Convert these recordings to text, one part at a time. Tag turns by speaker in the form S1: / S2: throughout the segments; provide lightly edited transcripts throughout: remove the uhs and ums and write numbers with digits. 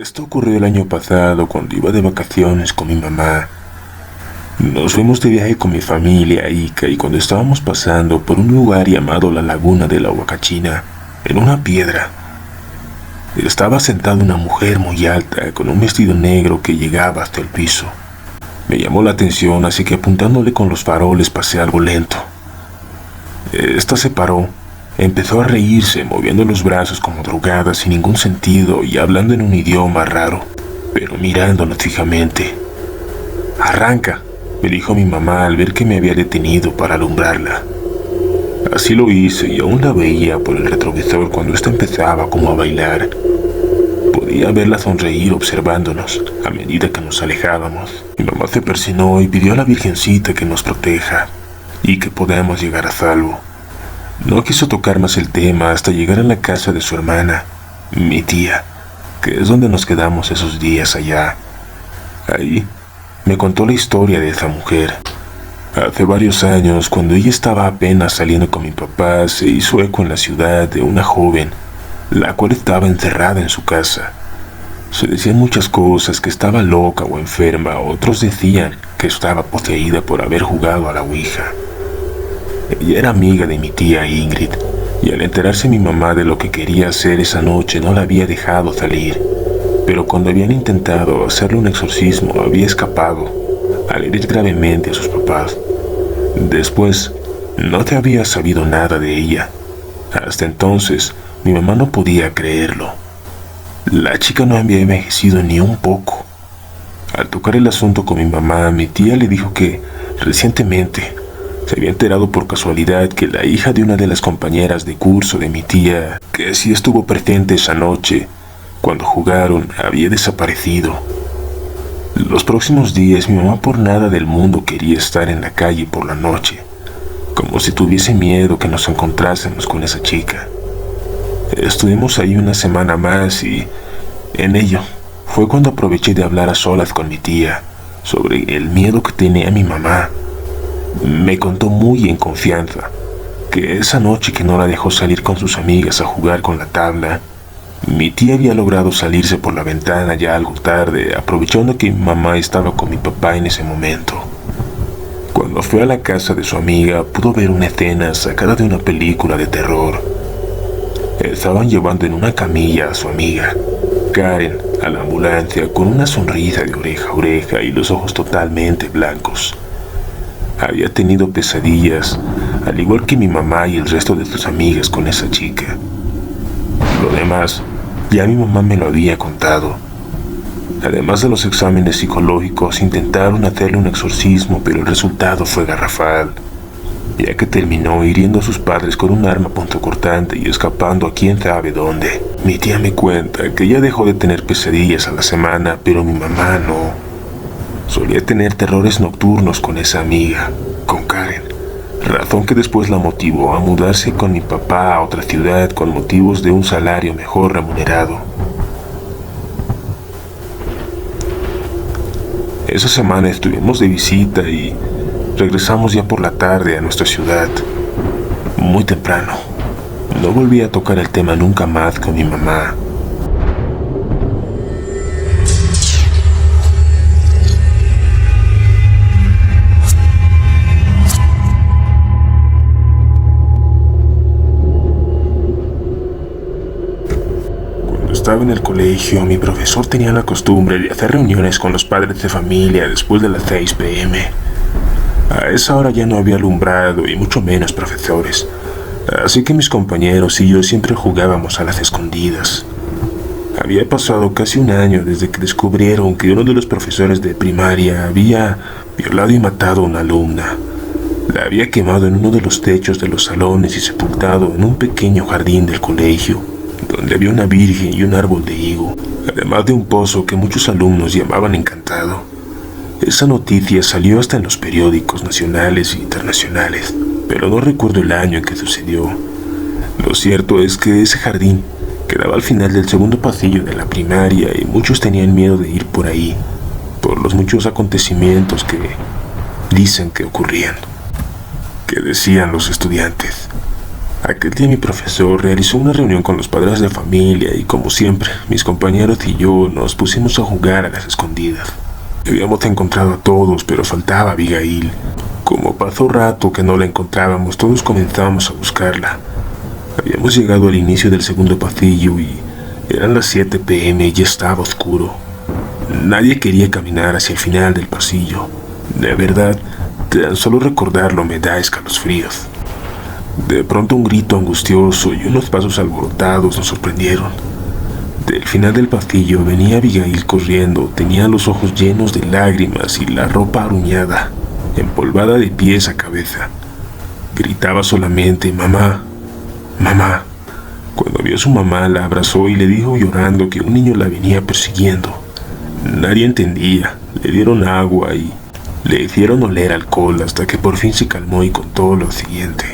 S1: Esto ocurrió el año pasado cuando iba de vacaciones con mi mamá. Nos fuimos de viaje con mi familia a Ica y cuando estábamos pasando por un lugar llamado la Laguna de la Huacachina, en una piedra, estaba sentada una mujer muy alta con un vestido negro que llegaba hasta el piso. Me llamó la atención, así que apuntándole con los faroles pasé algo lento. Esta se paró, empezó a reírse, moviendo los brazos como drogada sin ningún sentido y hablando en un idioma raro, pero mirándonos fijamente. «Arranca», me dijo mi mamá al ver que me había detenido para alumbrarla. Así lo hice y aún la veía por el retrovisor cuando ésta empezaba como a bailar. Podía verla sonreír observándonos a medida que nos alejábamos. Mi mamá se persinó y pidió a la Virgencita que nos proteja y que podamos llegar a salvo. No quiso tocar más el tema hasta llegar a la casa de su hermana, mi tía, que es donde nos quedamos esos días allá. Ahí me contó la historia de esa mujer. Hace varios años, cuando ella estaba apenas saliendo con mi papá, se hizo eco en la ciudad de una joven, la cual estaba encerrada en su casa. Se decían muchas cosas, que estaba loca o enferma, otros decían que estaba poseída por haber jugado a la ouija. Ella era amiga de mi tía Ingrid, y al enterarse mi mamá de lo que quería hacer esa noche no la había dejado salir, pero cuando habían intentado hacerle un exorcismo había escapado al herir gravemente a sus papás. Después, no te había sabido nada de ella. Hasta entonces, mi mamá no podía creerlo. La chica no había envejecido ni un poco. Al tocar el asunto con mi mamá, mi tía le dijo que recientemente se había enterado por casualidad que la hija de una de las compañeras de curso de mi tía, que sí estuvo presente esa noche, cuando jugaron, había desaparecido. Los próximos días mi mamá por nada del mundo quería estar en la calle por la noche, como si tuviese miedo que nos encontrásemos con esa chica. Estuvimos ahí una semana más y en ello fue cuando aproveché de hablar a solas con mi tía sobre el miedo que tenía mi mamá. Me contó muy en confianza que esa noche que no la dejó salir con sus amigas a jugar con la tabla, mi tía había logrado salirse por la ventana ya algo tarde, aprovechando que mi mamá estaba con mi papá en ese momento. Cuando fue a la casa de su amiga, pudo ver una escena sacada de una película de terror. Estaban llevando en una camilla a su amiga, Karen, a la ambulancia con una sonrisa de oreja a oreja y los ojos totalmente blancos. Había tenido pesadillas, al igual que mi mamá y el resto de sus amigas con esa chica. Lo demás, ya mi mamá me lo había contado. Además de los exámenes psicológicos, intentaron hacerle un exorcismo, pero el resultado fue garrafal, ya que terminó hiriendo a sus padres con un arma punzocortante y escapando a quién sabe dónde. Mi tía me cuenta que ella dejó de tener pesadillas a la semana, pero mi mamá no. Solía tener terrores nocturnos con esa amiga, con Karen, razón que después la motivó a mudarse con mi papá a otra ciudad con motivos de un salario mejor remunerado. Esa semana estuvimos de visita y regresamos ya por la tarde a nuestra ciudad, muy temprano. No volví a tocar el tema nunca más con mi mamá. Estaba en el colegio, mi profesor tenía la costumbre de hacer reuniones con los padres de familia después de las 6 p.m. A esa hora ya no había alumbrado y mucho menos profesores, así que mis compañeros y yo siempre jugábamos a las escondidas. Había pasado casi un año desde que descubrieron que uno de los profesores de primaria había violado y matado a una alumna. La había quemado en uno de los techos de los salones y sepultado en un pequeño jardín del colegio, donde había una virgen y un árbol de higo, además de un pozo que muchos alumnos llamaban encantado. Esa noticia salió hasta en los periódicos nacionales e internacionales, pero no recuerdo el año en que sucedió. Lo cierto es que ese jardín quedaba al final del segundo pasillo de la primaria y muchos tenían miedo de ir por ahí, por los muchos acontecimientos que dicen que ocurrían, que decían los estudiantes. Aquel día mi profesor realizó una reunión con los padres de familia y, como siempre, mis compañeros y yo nos pusimos a jugar a las escondidas. Habíamos encontrado a todos, pero faltaba Abigail. Como pasó rato que no la encontrábamos, todos comenzamos a buscarla. Habíamos llegado al inicio del segundo pasillo y eran las 7 p.m. y ya estaba oscuro. Nadie quería caminar hacia el final del pasillo. De verdad, tan solo recordarlo me da escalofríos. De pronto un grito angustioso y unos pasos alborotados nos sorprendieron. Del final del pasillo venía Abigail corriendo. Tenía los ojos llenos de lágrimas y la ropa aruñada, empolvada de pies a cabeza. Gritaba solamente: «Mamá, mamá». Cuando vio a su mamá, la abrazó y le dijo llorando que un niño la venía persiguiendo. Nadie entendía. Le dieron agua y le hicieron oler alcohol hasta que por fin se calmó y contó lo siguiente.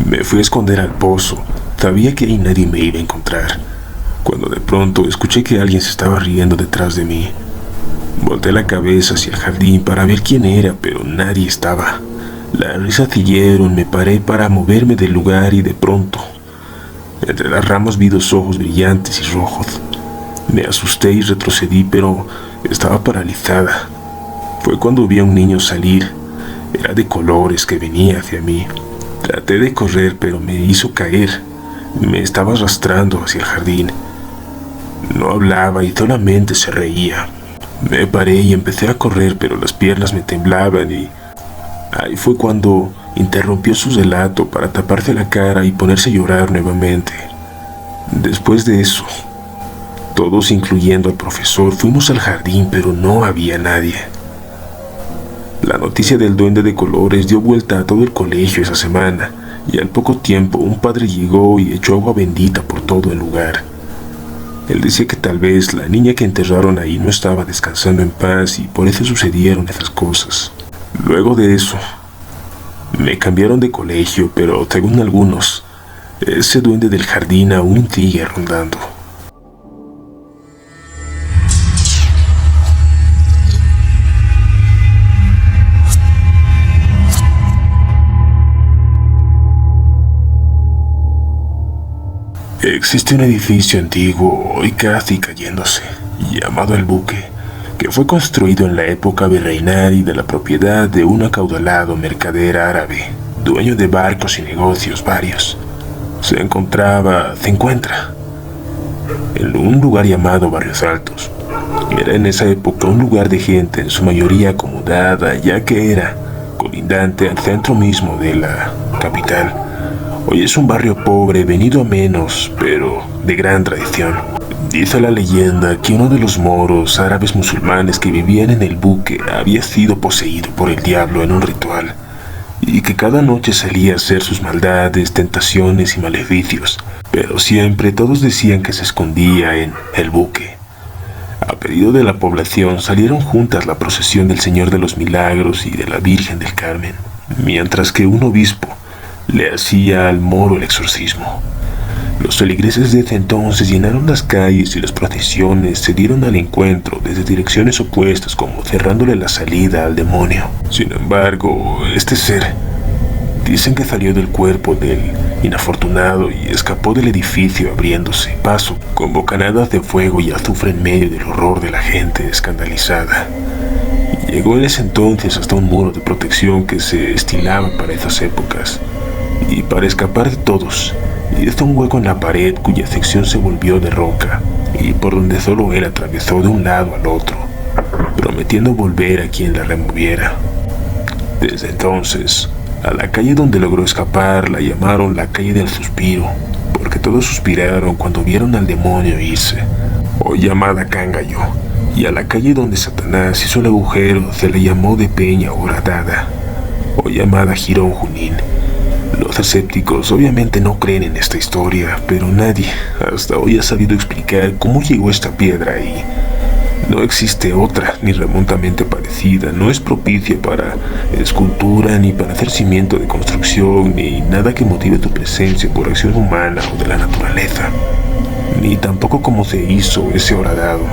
S1: Me fui a esconder al pozo. Sabía que ahí nadie me iba a encontrar, cuando de pronto escuché que alguien se estaba riendo detrás de mí. Volté la cabeza hacia el jardín para ver quién era, pero nadie estaba. Las risas siguieron. Me paré para moverme del lugar y de pronto, entre las ramas vi dos ojos brillantes y rojos. Me asusté y retrocedí, pero estaba paralizada. Fue cuando vi a un niño salir. Era de colores, que venía hacia mí. Traté de correr, pero me hizo caer. Me estaba arrastrando hacia el jardín. No hablaba y solamente se reía. Me paré y empecé a correr, pero las piernas me temblaban y ahí fue cuando interrumpió su relato para taparse la cara y ponerse a llorar nuevamente. Después de eso, todos, incluyendo al profesor, fuimos al jardín, pero no había nadie. La noticia del duende de colores dio vuelta a todo el colegio esa semana, y al poco tiempo un padre llegó y echó agua bendita por todo el lugar. Él decía que tal vez la niña que enterraron ahí no estaba descansando en paz y por eso sucedieron esas cosas. Luego de eso, me cambiaron de colegio, pero según algunos, ese duende del jardín aún sigue rondando. Existe un edificio antiguo, hoy casi cayéndose, llamado El Buque, que fue construido en la época virreinal y de la propiedad de un acaudalado mercader árabe, dueño de barcos y negocios varios. Se encuentra en un lugar llamado Barrios Altos. Era en esa época un lugar de gente en su mayoría acomodada, ya que era colindante al centro mismo de la capital. Hoy es un barrio pobre, venido a menos, pero de gran tradición. Dice la leyenda que uno de los moros árabes musulmanes que vivían en El Buque había sido poseído por el diablo en un ritual, y que cada noche salía a hacer sus maldades, tentaciones y maleficios, pero siempre todos decían que se escondía en El Buque. A pedido de la población salieron juntas la procesión del Señor de los Milagros y de la Virgen del Carmen, mientras que un obispo le hacía al moro el exorcismo. Los feligreses de ese entonces llenaron las calles y las procesiones se dieron al encuentro desde direcciones opuestas, como cerrándole la salida al demonio. Sin embargo, este ser dicen que salió del cuerpo del inafortunado y escapó del edificio abriéndose paso con bocanadas de fuego y azufre en medio del horror de la gente escandalizada. Llegó en ese entonces hasta un muro de protección que se estilaba para esas épocas, y para escapar de todos hizo un hueco en la pared cuya sección se volvió de roca y por donde solo él atravesó de un lado al otro, prometiendo volver a quien la removiera. Desde entonces, a la calle donde logró escapar la llamaron la calle del suspiro, porque todos suspiraron cuando vieron al demonio irse, hoy llamada Cangallo, y a la calle donde Satanás hizo el agujero se le llamó de Peña Horadada, hoy llamada Jirón Junín. Los escépticos obviamente no creen en esta historia, pero nadie hasta hoy ha sabido explicar cómo llegó esta piedra ahí. No existe otra ni remotamente parecida, no es propicia para escultura, ni para hacer cimiento de construcción, ni nada que motive tu presencia por acción humana o de la naturaleza, ni tampoco cómo se hizo ese horadado.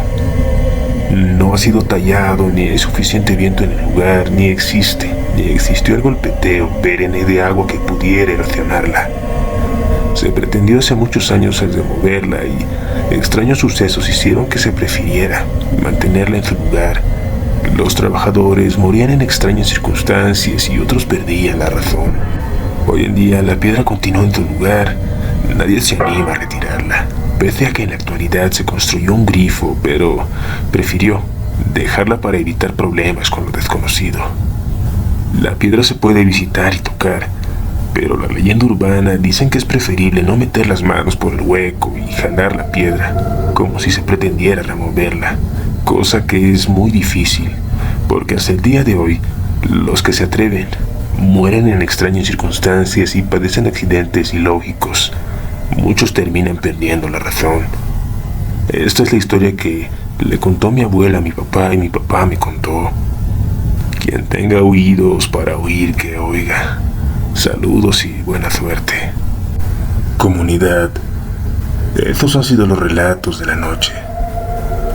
S1: No ha sido tallado, ni hay suficiente viento en el lugar, ni existió el golpeteo perenne de agua que pudiera erosionarla. Se pretendió hace muchos años el removerla y extraños sucesos hicieron que se prefiriera mantenerla en su lugar. Los trabajadores morían en extrañas circunstancias y otros perdían la razón. Hoy en día la piedra continúa en su lugar. Nadie se anima a retirarla, pese a que en la actualidad se construyó un grifo, pero prefirió dejarla para evitar problemas con lo desconocido. La piedra se puede visitar y tocar, pero la leyenda urbana dicen que es preferible no meter las manos por el hueco y jalar la piedra, como si se pretendiera removerla, cosa que es muy difícil, porque hasta el día de hoy, los que se atreven mueren en extrañas circunstancias y padecen accidentes ilógicos. Muchos terminan perdiendo la razón. Esta es la historia que le contó mi abuela a mi papá y mi papá me contó. Quien tenga oídos para oír, que oiga. Saludos y buena suerte. Comunidad, estos han sido los relatos de la noche.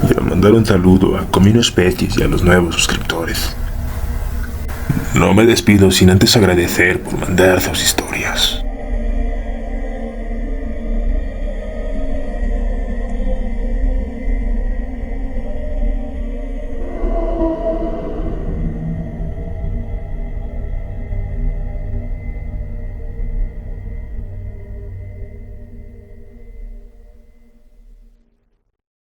S1: Y al mandar un saludo a Comino Especies y a los nuevos suscriptores. No me despido sin antes agradecer por mandar sus historias.